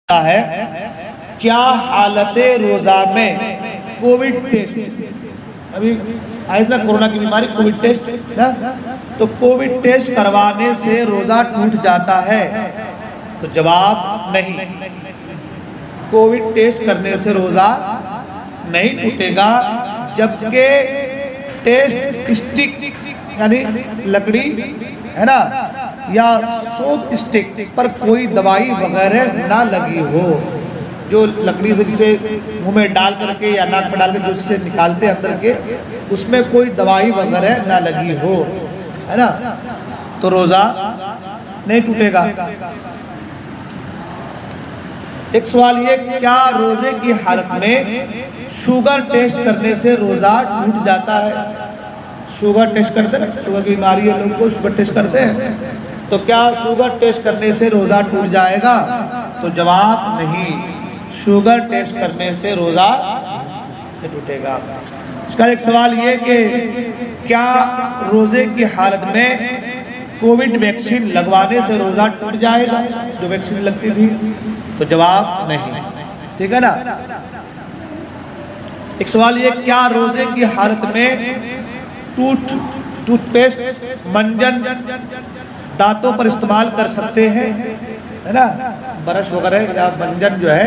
ہے کیا حالت روزہ میں کووڈ ٹیسٹ، ابھی آئی تھا کورونا کی بیماری کووڈ ٹیسٹ، تو کووڈ ٹیسٹ کروانے سے روزہ ٹوٹ جاتا ہے؟ تو جواب نہیں، کووڈ ٹیسٹ کرنے سے روزہ نہیں ٹوٹے گا، جبکہ ٹیسٹ اسٹک یعنی لکڑی ہے نا یا سوپ اسٹک پر کوئی دوائی وغیرہ نہ لگی ہو، جو لکڑی سے جسے منہ میں ڈال کر کے یا ناک میں ڈال کے جو سے نکالتے ہیں اندر کے، اس میں کوئی دوائی وغیرہ نہ لگی ہو، ہے نا، تو روزہ نہیں ٹوٹے گا۔ ایک سوال یہ، کیا روزے کی حالت میں شوگر ٹیسٹ کرنے سے روزہ ٹوٹ جاتا ہے؟ شوگر ٹیسٹ کرتے ہیں، شوگر کی بیماری ہے، لوگوں کو شوگر ٹیسٹ کرتے ہیں، تو کیا شوگر ٹیسٹ کرنے سے روزہ ٹوٹ جائے گا؟ تو جواب نہیں، شوگر ٹیسٹ کرنے سے روزہ نہیں ٹوٹے گا۔ اس کا ایک سوال یہ کہ کیا روزے کی حالت میں کووڈ ویکسین لگوانے سے روزہ ٹوٹ جائے گا، جو ویکسین لگتی تھی؟ تو جواب نہیں، ٹھیک ہے نا۔ ایک سوال یہ، کیا روزے کی حالت میں ٹوتھ پیسٹ، منجن دانتوں پر استعمال کر سکتے ہیں؟ ہے نا، برش وغیرہ یا منجن جو ہے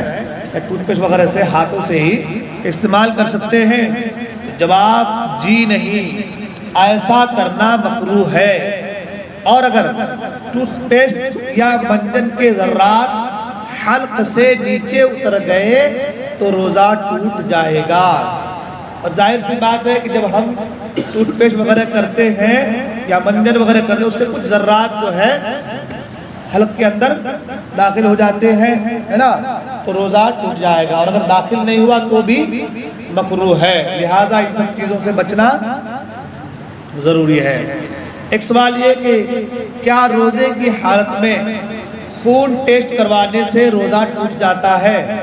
ٹوتھ پیسٹ وغیرہ سے ہاتھوں سے ہی استعمال کر سکتے ہیں؟ جواب جی نہیں، ایسا کرنا مکروہ ہے، اور اگر ٹوتھ پیسٹ یا منجن کے ذرات حلق سے نیچے اتر گئے تو روزہ ٹوٹ جائے گا۔ اور ظاہر سی بات ہے کہ جب ہم ٹوتھ پیسٹ وغیرہ کرتے ہیں یا منجن وغیرہ کرتے ہیں، اس سے کچھ ذرات جو ہے حلق کے اندر داخل ہو جاتے ہیں، ہے نا، تو روزہ ٹوٹ جائے گا، اور اگر داخل نہیں ہوا تو بھی مکروہ ہے، لہٰذا ان سب چیزوں سے بچنا ضروری ہے۔ ایک سوال یہ کہ کیا روزے کی حالت میں خون ٹیسٹ کروانے سے روزہ ٹوٹ جاتا ہے؟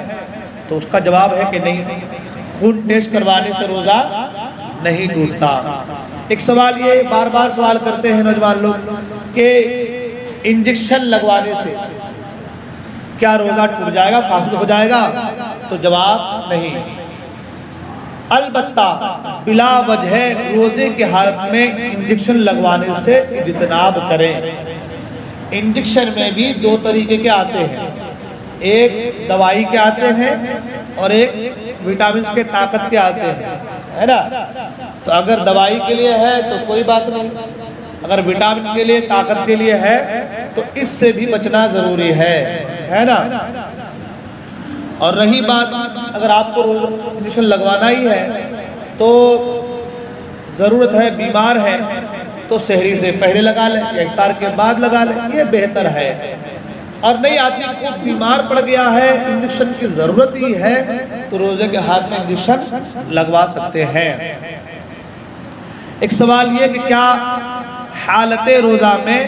تو اس کا جواب ہے کہ نہیں، خون ٹیسٹ کروانے سے روزہ نہیں ٹوٹتا۔ ایک سوال یہ بار بار سوال کرتے ہیں نوجوان لوگ کہ انجیکشن لگوانے سے کیا روزہ ٹوٹ جائے گا، فاسد ہو جائے گا؟ تو جواب نہیں، البتہ بلا وجہ روزے کی حالت میں انجیکشن لگوانے سے اجتناب کریں۔ انجیکشن میں بھی دو طریقے کے آتے ہیں، ایک دوائی کے آتے ہیں اور ایک وٹامنز کے طاقت کے آتے ہیں، ہے نا، تو اگر دوائی کے لیے ہے تو کوئی بات نہیں، اگر وٹامن کے لیے طاقت کے لیے ہے تو اس سے بھی بچنا ضروری ہے نا۔ اور رہی بات اگر آپ کو انجیکشن لگوانا ہی ہے تو ضرورت ہے، بیمار ہے تو سحری سے پہلے لگا لیں یا افطار کے بعد لگا لیں، یہ بہتر ہے۔ اور نہیں آدمی خود بیمار پڑ گیا ہے، انجیکشن کی ضرورت ہی ہے، تو روزے کے ہاتھ میں انجیکشن لگوا سکتے ہیں۔ ایک سوال یہ کہ کیا حالت روزہ میں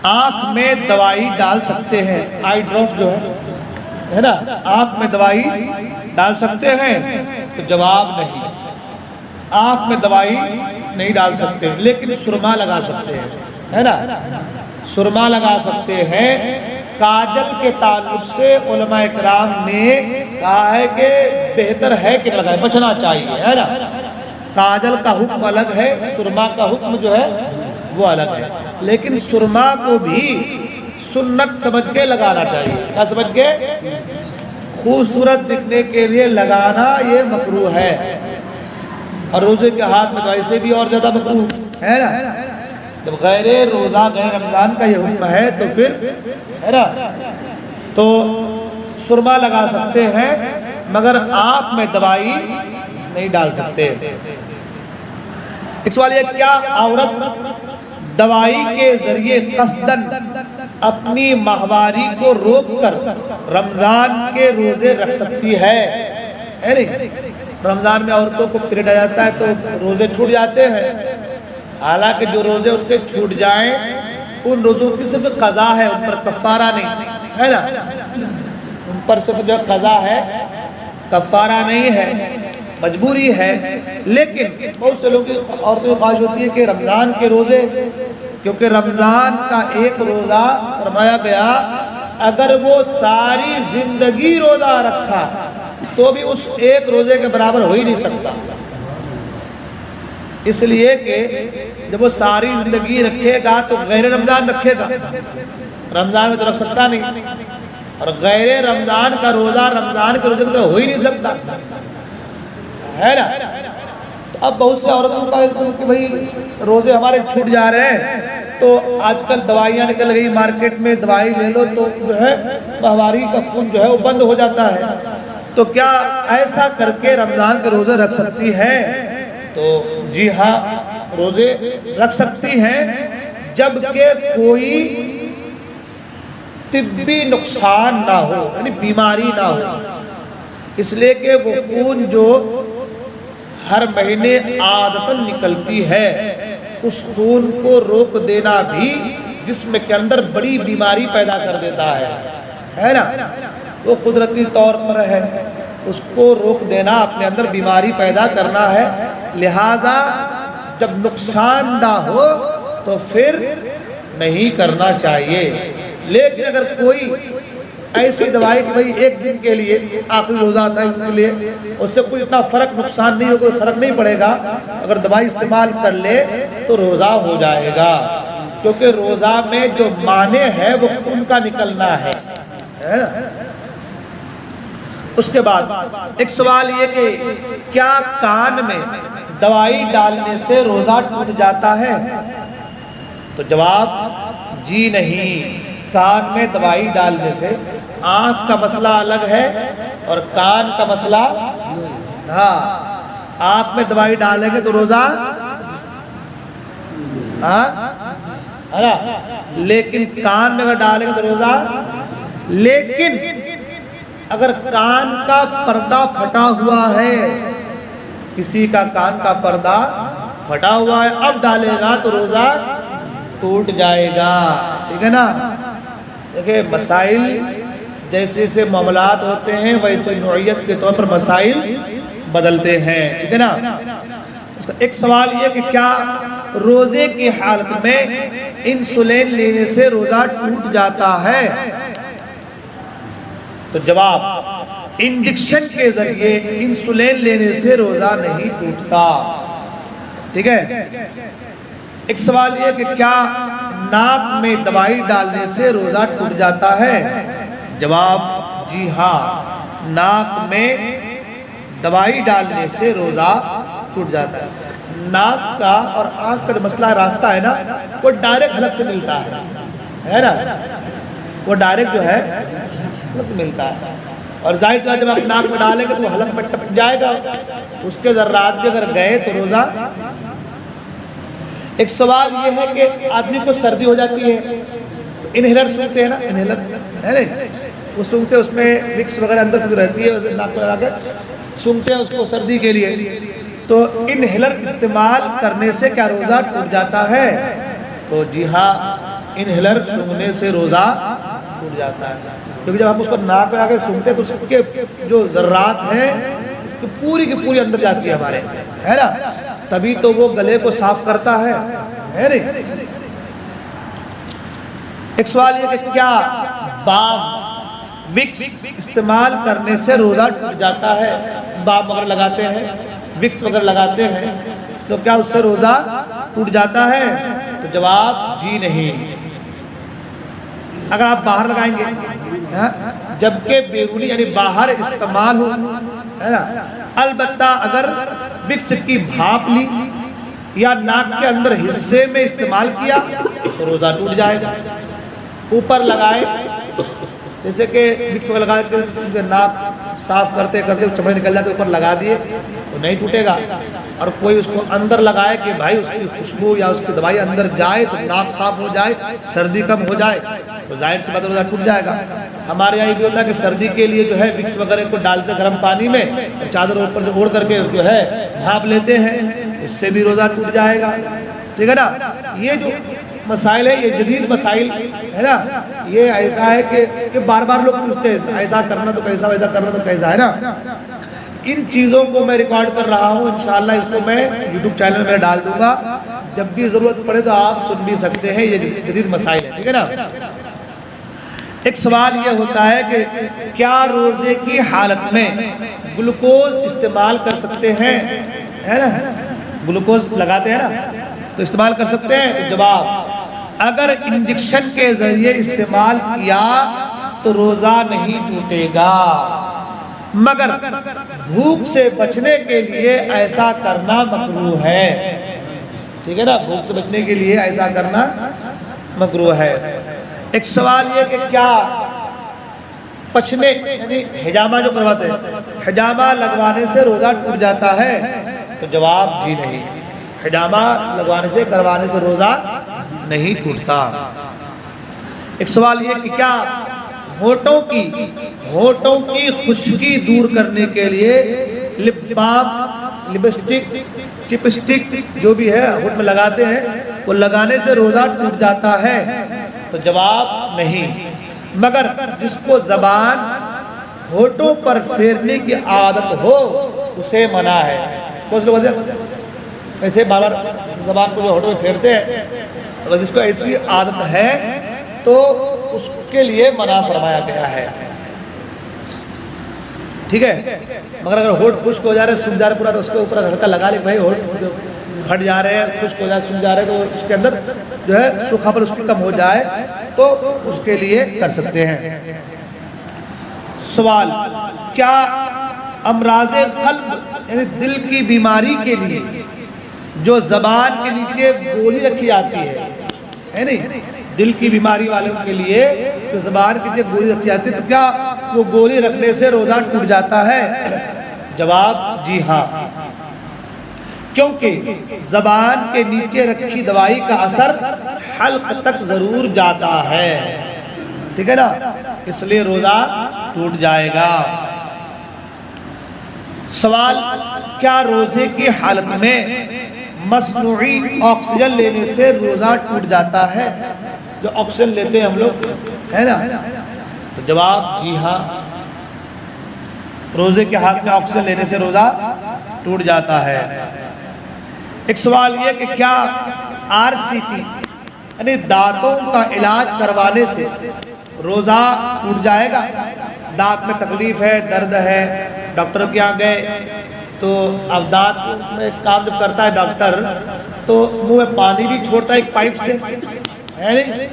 آنکھ میں دوائی ڈال سکتے ہیں؟ آئی ڈراپس جو ہے نا، آنکھ میں دوائی ڈال سکتے ہیں؟ تو جواب نہیں، آنکھ میں دوائی نہیں ڈال سکتے، لیکن سرما لگا سکتے ہیں، ہے نا، سرما لگا سکتے ہیں۔ کاجل کے تعلق سے علماء کرام نے کہا ہے کہ بہتر ہے کہ لگائے، بچنا چاہیے، ہے نا، کاجل کا حکم الگ ہے، سرما کا حکم جو ہے وہ الگ ہے، لیکن سرما کو بھی سنت سمجھ کے لگانا چاہیے۔ کیا سمجھ کے؟ خوبصورت دکھنے کے لیے لگانا یہ مکروہ ہے، اور روزے کے ہاتھ میں تو ایسے بھی اور زیادہ مکروہ ہے نا۔ جب غیر روزہ غیر رمضان کا یہ حکم ہے تو پھر ہے نا، تو سرما لگا سکتے ہیں مگر آنکھ میں دوائی نہیں ڈال سکتے۔ ایک سوال یہ، کیا عورت دوائی کے ذریعے قصداً اپنی ماہواری کو روک کر رمضان کے روزے رکھ سکتی ہے؟ نہیں، رمضان میں عورتوں کو پیریڈ آ جاتا ہے تو روزے چھوٹ جاتے ہیں، حالانکہ جو روزے ان کے چھوٹ جائیں ان روزوں کی صرف قضا ہے، ان پر کفارہ نہیں، ہے نا، ان پر صرف جو قضا ہے، کفارہ نہیں ہے، مجبوری ہے۔ لیکن بہت سے لوگ عورتوں کی خواہش ہوتی ہے کہ رمضان کے روزے، کیونکہ رمضان کا ایک روزہ فرمایا گیا اگر وہ ساری زندگی روزہ رکھا تو بھی اس ایک روزے کے برابر ہو ہی نہیں سکتا، اس لیے کہ جب وہ ساری زندگی رکھے گا تو غیر رمضان رکھے گا، رمضان میں تو رکھ سکتا نہیں، اور غیر رمضان کا روزہ رمضان کے روزے کی طرح ہو ہی نہیں سکتا ہے نا۔ تو اب بہت سے عورتوں کا کہ بھئی روزے ہمارے چھوٹ جا رہے ہیں، تو آج کل دوائیاں نکل گئی مارکیٹ میں، دوائی لے لو تو جو ہے ماہواری کا خون جو ہے وہ بند ہو جاتا ہے، تو کیا ایسا کر کے رمضان کے روزے رکھ سکتی ہے؟ تو جی ہاں، روزے رکھ سکتی ہیں جبکہ کوئی طبی نقصان نہ ہو، یعنی بیماری نہ ہو، اس لیے کہ وہ خون جو ہر مہینے عادتاً نکلتی ہے، اس خون کو روک دینا بھی جسم کے اندر بڑی بیماری پیدا کر دیتا ہے نا، وہ قدرتی طور پر ہے، اس کو روک دینا اپنے اندر بیماری پیدا کرنا ہے، لہذا جب نقصان دہ ہو تو پھر نہیں کرنا چاہیے۔ لیکن اگر کوئی ایسی دوائی کہ بھئی ایک دن کے لیے آخری روزہ تھا ان کے لیے، اس سے کوئی اتنا فرق نقصان نہیں ہو، کوئی فرق نہیں پڑے گا، اگر دوائی استعمال کر لے تو روزہ ہو جائے گا، کیونکہ روزہ میں جو مانع ہے وہ خون کا نکلنا ہے نا۔ اس کے بعد ایک سوال یہ کہ کیا کان میں دوائی ڈالنے سے روزہ ٹوٹ جاتا ہے؟ تو جواب جی نہیں، کان میں دوائی ڈالنے سے آنکھ کا مسئلہ الگ ہے اور کان کا مسئلہ، ہاں آنکھ میں دوائی ڈالیں گے تو روزہ لیکن کان میں اگر ڈالیں گے تو روزہ، لیکن اگر کان کا پردہ پھٹا ہوا ہے، کسی کا کان کا پردہ پھٹا ہوا ہے، اب ڈالے گا تو روزہ ٹوٹ جائے گا، ٹھیک ہے نا۔ دیکھیں مسائل جیسے جیسے معاملات ہوتے ہیں ویسے نوعیت کے طور پر مسائل بدلتے ہیں، ٹھیک ہے نا۔ ایک سوال یہ کہ کیا روزے کی حالت میں انسولین لینے سے روزہ ٹوٹ جاتا ہے؟ تو جواب انجیکشن کے ذریعے انسولین لینے سے روزہ نہیں ٹوٹتا، ٹھیک ہے۔ ایک سوال یہ کہ کیا ناک میں دوائی ڈالنے سے روزہ ٹوٹ جاتا ہے؟ جواب جی ہاں، ناک میں دوائی ڈالنے سے روزہ ٹوٹ جاتا ہے۔ ناک کا اور آنکھ کا جو مسئلہ راستہ ہے نا، وہ ڈائریکٹ حلق سے ملتا ہے نا، وہ ڈائریکٹ جو ہے حلق ملتا ہے، اور ظاہر سی بات جب آپ ناک میں ڈالیں گے تو وہ حلق میں ٹپک جائے گا، اس کے ذرات بھی اگر گئے تو روزہ۔ ایک سوال یہ ہے کہ آدمی کو سردی ہو جاتی ہے تو انہیلر سونگتے ہیں نا، انہیلر ہے نا، وہ سونگتے ہیں، اس میں وکس وغیرہ اندر جو رہتی ہے ناک میں لگا کے سونگتے ہیں اس کو سردی کے لیے، تو انہیلر استعمال کرنے سے کیا روزہ ٹوٹ جاتا ہے؟ تو جی ہاں، انہیلر سونگنے سے روزہ ٹوٹ جاتا ہے، کیونکہ جب ہم اس کو ناک میں لگا کے سونگتے ہیں تو اس کے جو ذرات ہیں پوری کی پوری اندر جاتی ہے ہمارے، ہے نا، تبھی تو وہ گلے کو صاف کرتا ہے نہیں۔ ایک سوال یہ کہ کیا بام وکس استعمال کرنے سے روزہ ٹوٹ جاتا ہے؟ بام وغیرہ لگاتے ہیں، وکس وغیرہ لگاتے ہیں، تو کیا اس سے روزہ ٹوٹ جاتا ہے؟ تو جواب جی نہیں۔ اگر آپ باہر لگائیں گے جبکہ بیرونی یعنی باہر استعمال ہو، ہے نا، البتہ اگر وکس کی بھاپ لی یا ناک کے اندر حصے میں استعمال کیا تو روزہ ٹوٹ جائے گا۔ اوپر لگائے، جیسے کہ وکس وغیرہ لگا کے ناک صاف کرتے کرتے چمڑے نکل جاتے، اوپر لگا دیے تو نہیں ٹوٹے گا، اور کوئی اس کو اندر لگائے کہ بھائی اس کی خوشبو یا اس کی دوائی اندر جائے تو ناک صاف ہو جائے، سردی کم ہو جائے، تو ظاہر سی بات روزہ ٹوٹ جائے گا۔ ہمارے یہاں یہ بھی ہوتا ہے کہ سردی کے لیے جو ہے وکس وغیرہ کو ڈالتے گرم پانی میں، چادر اوپر سے اوڑھ کر کے جو ہے بھاپ لیتے ہیں، اس سے بھی روزہ ٹوٹ جائے گا، ٹھیک ہے نا۔ یہ جو مسائل ہے یہ جدید مسائل ہے نا، یہ ایسا ہے کہ بار بار لوگ پوچھتے ہیں ایسا کرنا تو کیسا، ویسا کرنا تو کیسا، ہے نا۔ ان چیزوں کو میں ریکارڈ کر رہا ہوں، انشاءاللہ اس کو میں یوٹیوب چینل میں ڈال دوں گا، جب بھی ضرورت پڑے تو آپ سن بھی سکتے ہیں، یہ جدید مسائل ہے، ٹھیک ہے نا۔ ایک سوال یہ ہوتا ہے کہ کیا روزے کی حالت میں گلوکوز استعمال کر سکتے ہیں؟ ہے نا، گلوکوز لگاتے ہیں نا، تو استعمال کر سکتے ہیں؟ تو جواب، اگر انجیکشن کے ذریعے استعمال کیا تو روزہ نہیں ٹوٹے گا، مگر بھوک سے بچنے کے لیے ایسا کرنا مکروہ ہے۔ ٹھیک ہے نا، بھوک سے بچنے کے لیے ایسا کرنا مکروہ ہے۔ ایک سوال یہ کہ کیا پچھنے یعنی حجامہ جو کرواتے ہیں، حجامہ لگوانے سے روزہ ٹوٹ جاتا ہے؟ تو جواب جی نہیں، حجامہ لگوانے سے کروانے سے روزہ نہیں ٹوٹتا۔ ایک سوال یہ کہ کیا ہونٹوں کی خشکی دور کرنے کے لیے لپ بام، لپسٹک، چپسٹک جو بھی ہے ہونٹ میں لگاتے ہیں، وہ لگانے سے روزہ ٹوٹ جاتا ہے؟ تو جواب نہیں، مگر جس کو زبان ہونٹوں پر پھیرنے کی عادت ہو اسے منع ہے۔ کچھ لوگ ایسے بار بار زبان کو جو ہونٹوں میں پھیرتے ہیں، اگر جس کو ایسی عادت ہے تو اس کے لیے منع فرمایا گیا ہے۔ ٹھیک ہے، مگر اگر ہونٹ خشک ہو جا رہے، سوکھ جا رہے پورا، تو اس کے اوپر ہلکا لگا لے بھائی، ہونٹ پھٹ جا رہے ہیں، خشک ہو جا رہے، سوکھ جا رہے، تو اس کے اندر جو ہے سوکھا پر اس کی کم ہو جائے تو اس کے لیے کر سکتے ہیں۔ سوال، کیا امراض قلب یعنی دل کی بیماری کے لیے جو زبان کے نیچے گولی رکھی جاتی ہے نہیں، دل کی بیماری والوں کے لیے جو زبان کے نیچے گولی رکھی جاتی ہے، تو کیا وہ گولی رکھنے سے روزہ ٹوٹ جاتا ہے؟ جواب جی ہاں، کیونکہ زبان کے نیچے رکھی دوائی کا اثر حلق تک ضرور جاتا ہے، ٹھیک ہے نا، اس لیے روزہ ٹوٹ جائے گا۔ سوال، کیا روزے کی حالت میں مصنوعی آکسیجن لینے سے روزہ ٹوٹ جاتا ہے؟ جو آکسیجن لیتے ہیں ہم لوگ، ہے نا، تو جواب جی ہاں، روزے کے حالت میں آکسیجن لینے سے روزہ ٹوٹ جاتا ہے۔ ایک سوال یہ کہ کیا RCT یعنی دانتوں کا علاج کروانے سے روزہ ٹوٹ جائے گا؟ دانت میں تکلیف ہے، درد ہے، ڈاکٹر کے یہاں گئے تو اب دانت میں کام جب کرتا ہے ڈاکٹر تو منہ میں پانی بھی چھوڑتا ہے ایک پائپ سے، ہے نہیں،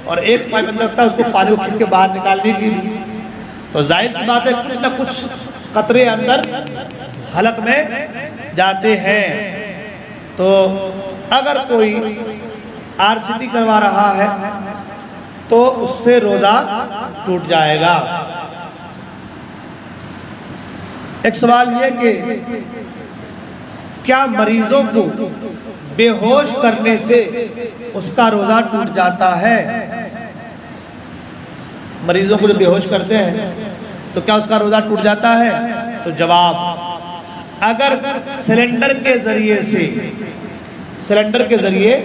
اور ایک پائپ اندر رکھتا ہے، اس کو پانی کو کھینچ کے باہر نکالنے کی بھی، تو ظاہر کی بات ہے کچھ نہ کچھ قطرے اندر حلق میں جاتے ہیں۔ تو اگر کوئی RCT کروا رہا ہے تو اس سے روزہ ٹوٹ جائے گا۔ ایک سوال یہ کہ کیا مریضوں کو بے ہوش کرنے سے اس کا روزہ ٹوٹ جاتا ہے؟ مریضوں کو جو بے ہوش کرتے ہیں تو کیا اس کا روزہ ٹوٹ جاتا ہے؟ تو جواب، اگر سلنڈر کے ذریعے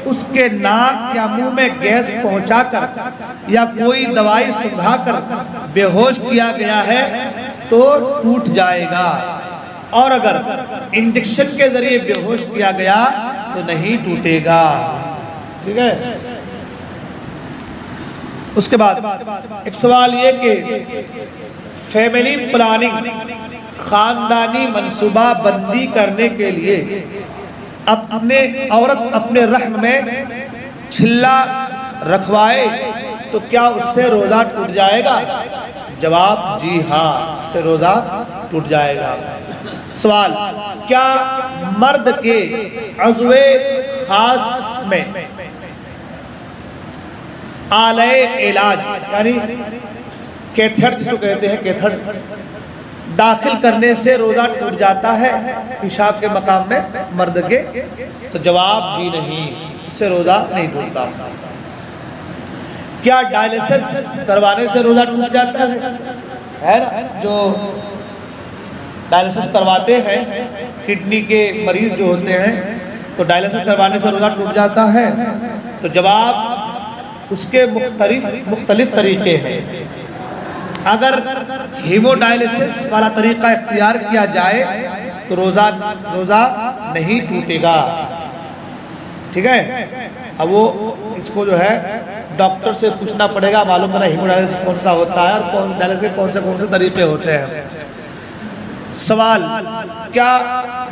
اس کے ناک یا منہ میں گیس پہنچا کر یا کوئی دوائی سنگھا کر بے ہوش کیا گیا ہے تو ٹوٹ جائے گا، اور اگر انجیکشن کے ذریعے بے ہوش کیا گیا تو نہیں ٹوٹے گا۔ ٹھیک ہے، اس کے بعد ایک سوال یہ کہ فیملی پلاننگ خاندانی منصوبہ بندی کرنے کے لیے عورت اپنے رحم میں چھلا رکھوائے تو کیا اس سے روزہ ٹوٹ جائے گا؟ جواب جی ہاں، اس سے روزہ ٹوٹ جائے گا۔ سوال، کیا مرد کے عضو خاص میں آلہ علاج یعنی کیتھڑ جس کو کہتے ہیں کیتھڑ داخل کرنے سے روزہ ٹوٹ جاتا ہے پیشاب کے مقام میں مرد کے؟ تو جواب جی نہیں، اس سے روزہ نہیں ٹوٹتا۔ کیا ڈائلیسس کروانے سے روزہ ٹوٹ جاتا ہے نا؟ جو ڈائلیسس کرواتے ہیں کڈنی کے مریض جو ہوتے ہیں تو ڈائلیسس کروانے سے روزہ ٹوٹ جاتا ہے؟ تو جواب، اس کے مختلف طریقے ہیں۔ اگر ہیمو ڈائلیسس والا طریقہ اختیار کیا جائے تو روزہ نہیں ٹوٹے گا۔ ٹھیک ہے. اب وہ اس کو جو ہے ڈاکٹر سے پوچھنا پڑے گا، معلوم کرنا ہیموڈائلسس کون سا ہوتا ہے اور ڈائلسس کے کون سے طریقے ہوتے ہیں. سوال، کیا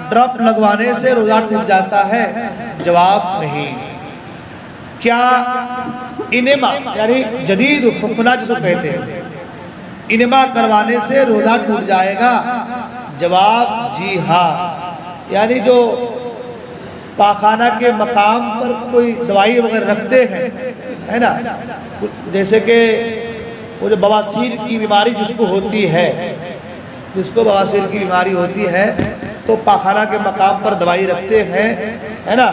ڈراپ لگوانے سے روزہ ٹوٹ جاتا ہے؟ جواب نہیں. کیا انما یعنی جدید حقنہ جس کو کہتے ہیں، انما کروانے سے روزہ ٹوٹ جائے گا؟ جواب جی ہاں. یعنی جو پاخانہ کے مقام پر کوئی دوائی وغیرہ رکھتے ہیں، ہے نا، جیسے کہ وہ جو بواسیر کی بیماری جس کو ہوتی ہے، جس کو بواسیر کی بیماری ہوتی ہے تو پاخانہ کے مقام پر دوائی رکھتے ہیں، ہے نا،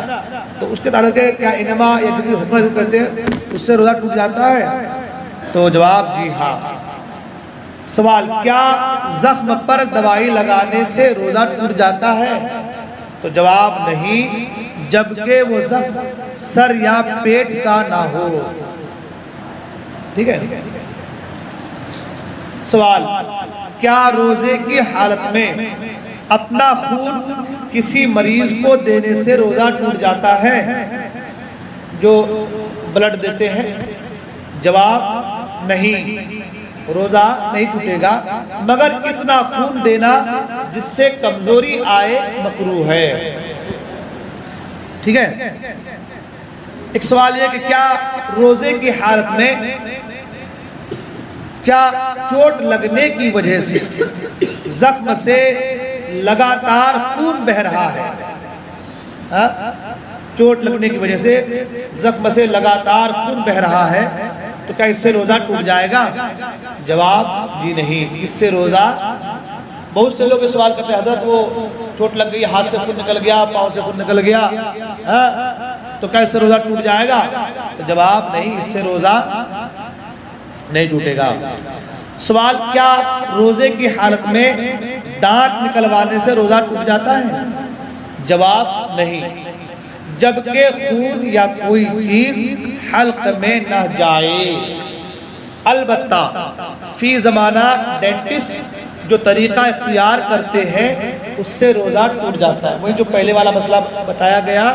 تو اس کے تعلق ہے کیا انما یا جدید حقنہ جو کہتے ہیں اس سے روزہ ٹوٹ جاتا ہے؟ تو جواب جی ہاں. سوال، کیا زخم پر دوائی لگانے سے روزہ ٹوٹ جاتا ہے؟ تو جواب نہیں، جبکہ وہ زخم سر یا پیٹ کا نہ ہو. ٹھیک ہے. سوال، کیا روزے کی حالت میں اپنا خون کسی مریض کو دینے سے روزہ ٹوٹ جاتا ہے؟ جو بلڈ دیتے ہیں. جواب نہیں، روزہ نہیں ٹوٹے گا، مگر اتنا خون دینا جس سے کمزوری آئے مکروہ ہے. ٹھیک ہے. ایک سوال یہ کہ کیا روزے کی حالت میں کیا چوٹ لگنے کی وجہ سے زخم سے لگاتار خون بہہ رہا ہے؟ چوٹ لگنے کی وجہ سے زخم سے لگاتار خون بہہ رہا ہے تو کیا اس سے روزہ ٹوٹ جائے گا؟ جواب جی نہیں، اس سے روزہ. بہت سے لوگ یہ سوال کرتے ہیں حضرت وہ چوٹ لگ گئی، ہاتھ سے خون نکل گیا، پاؤں سے خون نکل گیا، تو کیا اس سے روزہ ٹوٹ جائے گا؟ تو جواب نہیں، اس سے روزہ نہیں ٹوٹے گا. سوال، کیا روزے کی حالت میں دانت نکلوانے سے روزہ ٹوٹ جاتا ہے؟ جواب نہیں، جبکہ خون یا کوئی چیز حلق میں نہ جائے. البتہ فی زمانہ ڈینٹسٹ جو طریقہ اختیار کرتے ہیں اس سے روزہ ٹوٹ جاتا ہے. وہی جو پہلے والا مسئلہ بتایا گیا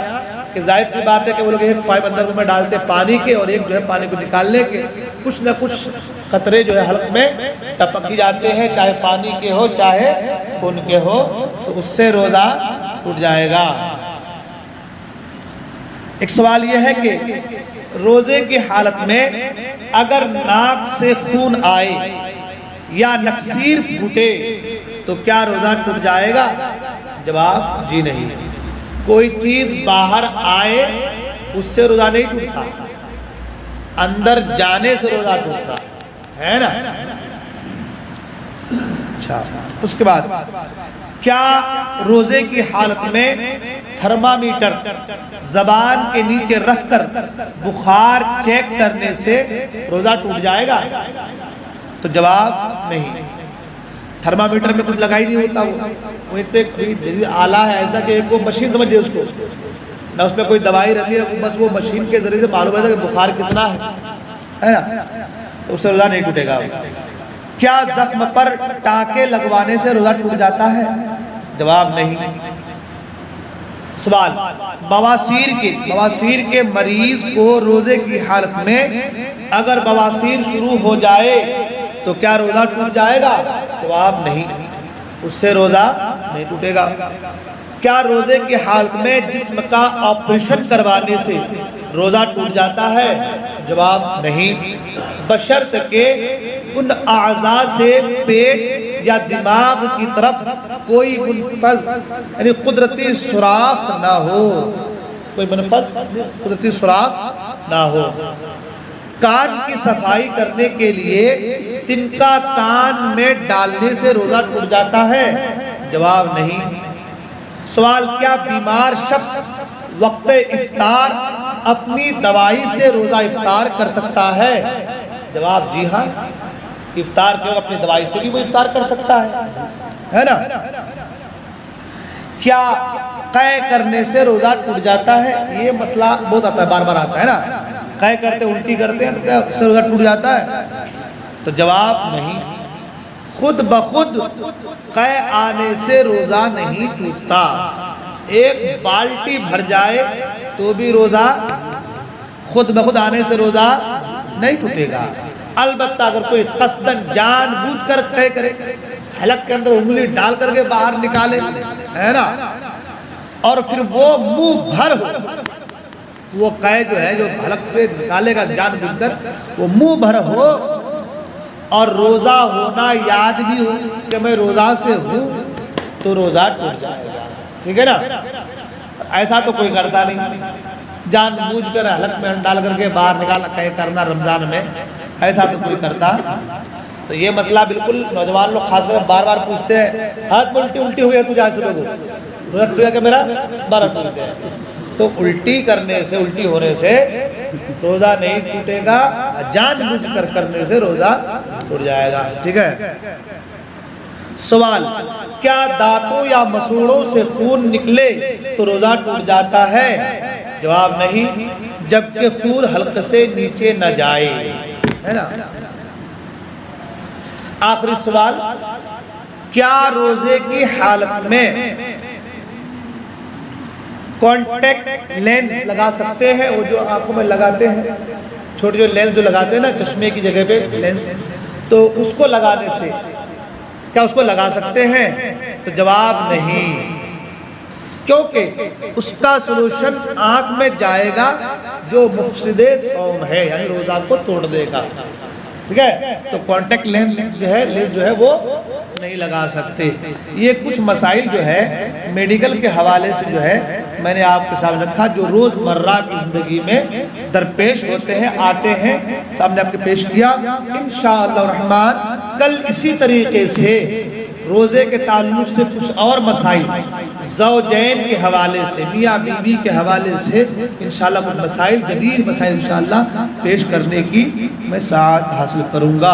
کہ ظاہر سی بات ہے کہ وہ لوگ ایک پائپ اندر میں ڈالتے پانی کے اور ایک جو ہے پانی کو نکالنے کے، کچھ نہ کچھ قطرے جو ہے حلق میں ٹپک ہی جاتے ہیں، چاہے پانی کے ہو چاہے خون کے ہو، تو اس سے روزہ ٹوٹ جائے گا. ایک سوال یہ ہے کہ روزے کی حالت میں اگر ناک سے خون آئے یا نکسیر پھوٹے تو کیا روزہ ٹوٹ جائے گا؟ جواب جی نہیں. کوئی چیز باہر آئے اس سے روزہ نہیں ٹوٹتا، اندر جانے سے روزہ ٹوٹتا ہے نا. اچھا، اس کے بعد کیا روزے کی حالت میں تھرمامیٹر زبان کے نیچے رکھ کر بخار چیک کرنے سے روزہ ٹوٹ جائے گا؟ تو جواب نہیں. تھرمامیٹر میں کچھ لگا ہی نہیں ہوتا، وہ ایک آلہ ہے ایسا کہ ایک وہ مشین سمجھے اس کو، نہ اس میں کوئی دوائی رکھی ہے، بس وہ مشین کے ذریعے سے معلوم ہے کہ بخار کتنا ہے نا، تو اس سے روزہ نہیں ٹوٹے گا. کیا زخم پر ٹانکے لگوانے سے روزہ ٹوٹ جاتا ہے؟ جواب نہیں. سوال، بواسیر کے مریض کو روزے کی حالت میں اگر بواسیر شروع ہو جائے تو کیا روزہ ٹوٹ جائے گا؟ جواب نہیں، اس سے روزہ نہیں ٹوٹے گا. کیا روزے کی حالت میں جسم کا آپریشن کروانے سے روزہ ٹوٹ جاتا ہے؟ جواب نہیں، بشرط کہ ان اعضاء سے پیٹ یا دماغ کی طرف کوئی منفذ یعنی قدرتی سوراخ نہ ہو، کوئی منفذ قدرتی سوراخ نہ ہو. کان کی صفائی کرنے کے لیے تنکا کان میں ڈالنے سے روزہ ٹوٹ جاتا ہے؟ جواب نہیں. سوال، کیا بیمار شخص وقت افطار اپنی دوائی سے روزہ افطار کر سکتا ہے؟ جواب جی ہاں، افطار کے وقت اپنی دوائی سے بھی وہ افطار کر سکتا ہے نا. کیا قے کرنے سے روزہ ٹوٹ جاتا ہے؟ یہ مسئلہ بہت آتا ہے، بار بار آتا ہے نا، قے کرتے الٹی کرتے ہیں تو کیا اس سے روزہ ٹوٹ جاتا ہے؟ تو جواب نہیں، خود بخود قے آنے سے روزہ نہیں ٹوٹتا. ایک بالٹی بھر جائے تو بھی روزہ خود بخود آنے سے روزہ نہیں ٹوٹے گا۔ البتہ اگر کوئی قصداً جان بوجھ کر طے کرے، حلق کے اندر انگلی ڈال کر کے باہر نکالے، ہے نا، اور پھر وہ منہ بھر ہو، وہ قید جو ہے جو حلق سے نکالے گا جان بوجھ کر، وہ منہ بھر ہو اور روزہ ہونا یاد بھی ہو کہ میں روزہ سے ہوں، تو روزہ ٹوٹ جائے گا، ٹھیک ہے نا۔ ایسا تو کوئی کرتا نہیں، جان بوجھ کر حلق میں ڈال کر کے باہر نکال کرنا رمضان میں، ایسا تو کوئی کرتا۔ تو یہ مسئلہ بالکل نوجوان لوگ خاص کر بار بار پوچھتے ہیں، ہاتھ میں الٹی ہوئی ہے تجھے آج صبح کو، روزہ ٹوٹ گیا کہ میرا؟ بارہ ٹوٹتے ہیں۔ تو الٹی کرنے سے، الٹی ہونے سے روزہ نہیں ٹوٹے گا، جان بوجھ کر کرنے سے روزہ ٹوٹ جائے گا، ٹھیک ہے۔ سوال، کیا دانتوں یا مسوڑوں سے خون نکلے تو روزہ ٹوٹ جاتا ہے؟ جواب نہیں، جبکہ خون حلق سے نیچے نہ جائے، ہے نا۔ آخری سوال، کیا روزے کی حالت میں کانٹیکٹ لینس لگا سکتے ہیں؟ وہ جو آنکھوں میں لگاتے ہیں، چھوٹے جو لینس جو لگاتے ہیں نا چشمے کی جگہ پہ لینس، تو اس کو لگانے سے کیا اس کو لگا سکتے ہیں؟ تو جواب نہیں، کیونکہ اس کا سلوشن آنکھ میں جائے گا جو مفسد صوم ہے، یعنی روزہ کو توڑ دے گا، ٹھیک ہے۔ تو کانٹیکٹ لینس جو ہے وہ نہیں لگا سکتے۔ یہ کچھ مسائل جو ہے میڈیکل کے حوالے سے جو ہے میں نے آپ کے سامنے رکھا، جو روز مرہ کی زندگی میں درپیش ہوتے ہیں، آتے ہیں، سامنے آپ کے پیش کیا۔ انشاءاللہ الرحمن کل اسی طریقے سے روزے کے تعلق سے کچھ اور مسائل زوجین کے حوالے سے، میاں بیوی کے حوالے سے انشاءاللہ کچھ مسائل، جدید مسائل انشاءاللہ پیش کرنے کی میں سعادت حاصل کروں گا۔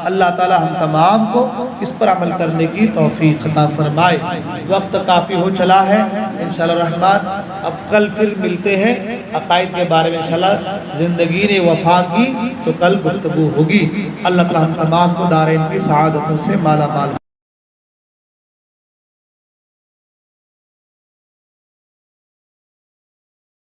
اللہ تعالی ہم تمام کو اس پر عمل کرنے کی توفیق عطا فرمائے۔ وقت کافی ہو چلا ہے، انشاءاللہ الرحمن اب کل پھر ملتے ہیں، عقائد کے بارے میں انشاءاللہ زندگی نے وفا کی تو کل گفتگو ہوگی۔ اللہ تعالی ہم تمام کو دارین کی سعادتوں سے مالا مال